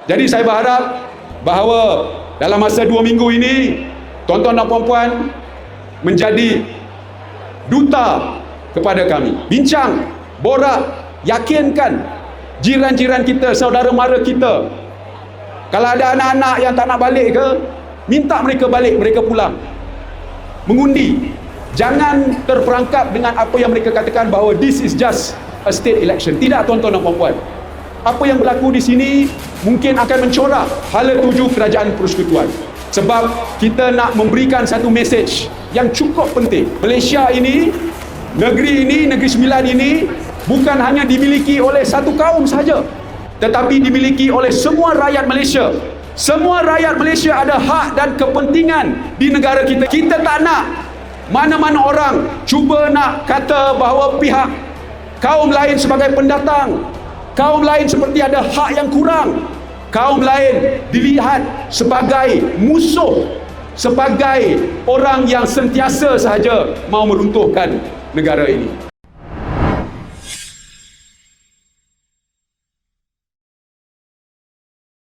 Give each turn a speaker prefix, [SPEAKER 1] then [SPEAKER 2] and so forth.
[SPEAKER 1] Jadi saya berharap bahawa dalam masa 2 minggu ini, tuan-tuan dan puan-puan menjadi duta kepada kami. Bincang, borak, yakinkan jiran-jiran kita, saudara mara kita. Kalau ada anak-anak yang tak nak balik ke, minta mereka balik, mereka pulang. Mengundi. Jangan terperangkap dengan apa yang mereka katakan bahawa this is just a state election. Tidak, tuan-tuan dan puan-puan. Apa yang berlaku di sini mungkin akan mencorak hala tuju kerajaan persekutuan. Sebab kita nak memberikan satu mesej yang cukup penting. Malaysia ini, Negeri Sembilan ini bukan hanya dimiliki oleh satu kaum sahaja, tetapi dimiliki oleh semua rakyat Malaysia. Semua rakyat Malaysia ada hak dan kepentingan di negara kita. Kita tak nak mana-mana orang cuba nak kata bahawa pihak kaum lain sebagai pendatang, kaum lain seperti ada hak yang kurang, kaum lain dilihat sebagai musuh, sebagai orang yang sentiasa sahaja mau meruntuhkan negara ini.